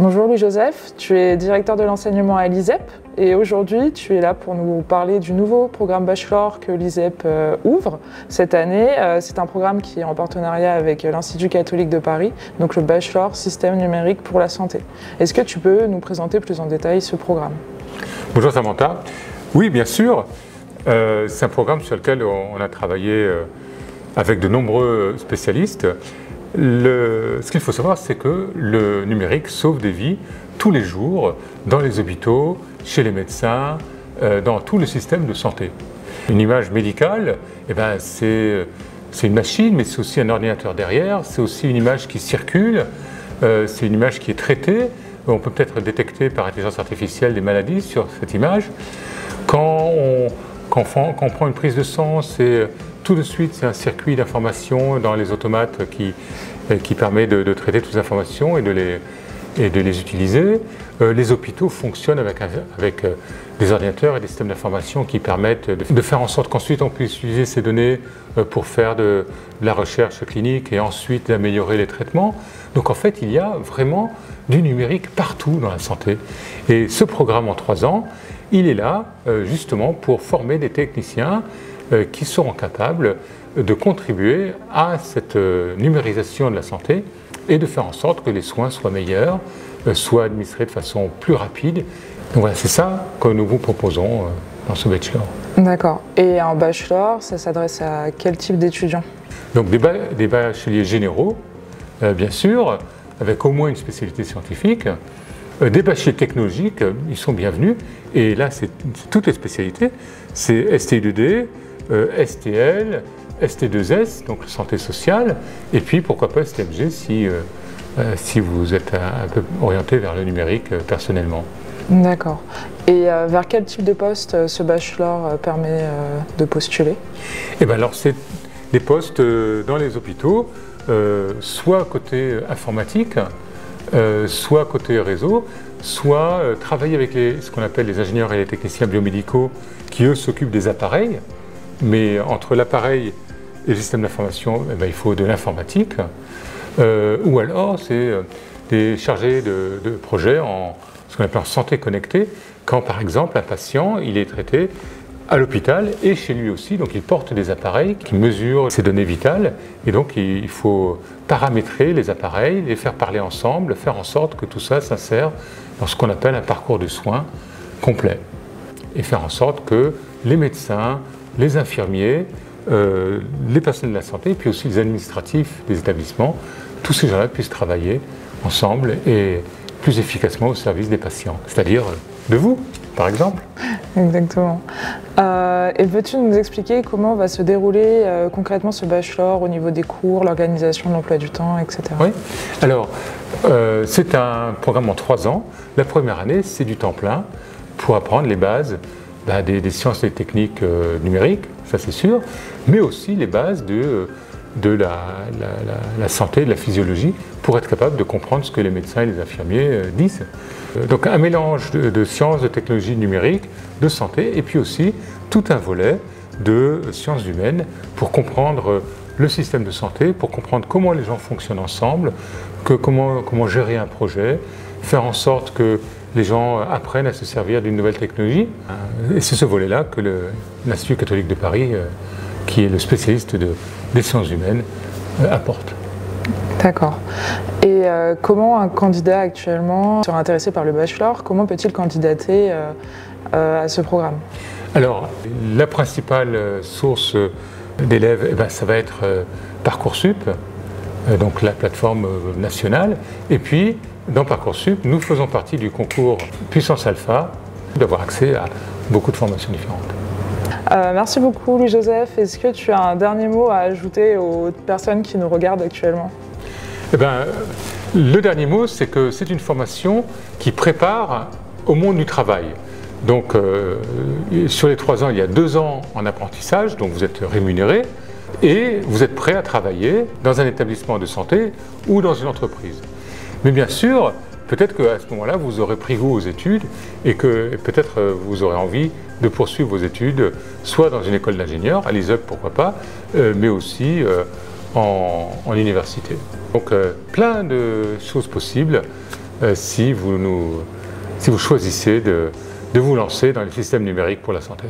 Bonjour Louis-Joseph, tu es directeur de l'enseignement à l'ISEP et aujourd'hui tu es là pour nous parler du nouveau programme Bachelor que l'ISEP ouvre cette année. C'est un programme qui est en partenariat avec l'Institut catholique de Paris, donc le Bachelor Système numérique pour la santé. Est-ce que tu peux nous présenter plus en détail ce programme? Bonjour Samantha. Oui, bien sûr. C'est un programme sur lequel on a travaillé avec de nombreux spécialistes. Ce qu'il faut savoir, c'est que le numérique sauve des vies tous les jours dans les hôpitaux, chez les médecins, dans tout le système de santé. Une image médicale, c'est une machine, mais c'est aussi un ordinateur derrière, c'est aussi une image qui circule, c'est une image qui est traitée. On peut peut-être détecter par intelligence artificielle des maladies sur cette image. Quand on prend une prise de sang, tout de suite, c'est un circuit d'information dans les automates qui permet de traiter toutes les informations et de les utiliser. Les hôpitaux fonctionnent avec des ordinateurs et des systèmes d'information qui permettent de faire en sorte qu'ensuite on puisse utiliser ces données pour faire de la recherche clinique et ensuite d'améliorer les traitements. Donc en fait, il y a vraiment du numérique partout dans la santé. Et ce programme en 3 ans, il est là justement pour former des techniciens qui seront capables de contribuer à cette numérisation de la santé et de faire en sorte que les soins soient meilleurs, soient administrés de façon plus rapide. Donc voilà, c'est ça que nous vous proposons dans ce bachelor. D'accord. Et un bachelor, ça s'adresse à quel type d'étudiants? Donc des bacheliers généraux, bien sûr, avec au moins une spécialité scientifique. Des bacheliers technologiques, ils sont bienvenus. Et là, c'est toutes les spécialités. C'est STI2D, STL, ST2S, donc santé sociale, et puis pourquoi pas STMG si vous êtes un peu orienté vers le numérique personnellement. D'accord. Et vers quel type de poste ce bachelor permet de postuler? Alors c'est des postes dans les hôpitaux, soit côté informatique, soit côté réseau, soit travailler avec ce qu'on appelle les ingénieurs et les techniciens biomédicaux qui eux s'occupent des appareils. Mais entre l'appareil et le système d'information, il faut de l'informatique. Ou alors, c'est des chargés de projet en ce qu'on appelle en santé connectée, quand par exemple un patient il est traité à l'hôpital et chez lui aussi, donc il porte des appareils qui mesurent ses données vitales, et donc il faut paramétrer les appareils, les faire parler ensemble, faire en sorte que tout ça s'insère dans ce qu'on appelle un parcours de soins complet, et faire en sorte que les médecins, les infirmiers, les personnels de la santé, puis aussi les administratifs des établissements, tous ces gens-là puissent travailler ensemble et plus efficacement au service des patients, c'est-à-dire de vous, par exemple. Exactement. Et veux-tu nous expliquer comment va se dérouler concrètement ce bachelor au niveau des cours, l'organisation de l'emploi du temps, etc. Oui, alors c'est un programme en 3 ans. La première année, c'est du temps plein pour apprendre les bases des sciences et techniques numériques, ça c'est sûr, mais aussi les bases de la santé, de la physiologie, pour être capable de comprendre ce que les médecins et les infirmiers disent. Donc un mélange de sciences, de technologies numériques, de santé, et puis aussi tout un volet de sciences humaines pour comprendre le système de santé, pour comprendre comment les gens fonctionnent ensemble, comment gérer un projet, faire en sorte que les gens apprennent à se servir d'une nouvelle technologie. Et c'est ce volet-là que l'Institut catholique de Paris, qui est le spécialiste des sciences humaines, apporte. D'accord. Et comment un candidat actuellement sera intéressé par le bachelor, comment peut-il candidater à ce programme? Alors, la principale source d'élèves, ça va être Parcoursup, donc la plateforme nationale, et puis dans Parcoursup, nous faisons partie du concours Puissance Alpha, d'avoir accès à beaucoup de formations différentes. Merci beaucoup Louis-Joseph. Est-ce que tu as un dernier mot à ajouter aux personnes qui nous regardent actuellement? Le dernier mot, c'est que c'est une formation qui prépare au monde du travail. Donc sur les 3 ans, il y a 2 ans en apprentissage, donc vous êtes rémunéré, et vous êtes prêt à travailler dans un établissement de santé ou dans une entreprise. Mais bien sûr, peut-être qu'à ce moment-là, vous aurez pris goût aux études et que peut-être vous aurez envie de poursuivre vos études, soit dans une école d'ingénieur, à l'ISEP pourquoi pas, mais aussi en université. Donc plein de choses possibles si vous choisissez de vous lancer dans les systèmes numériques pour la santé.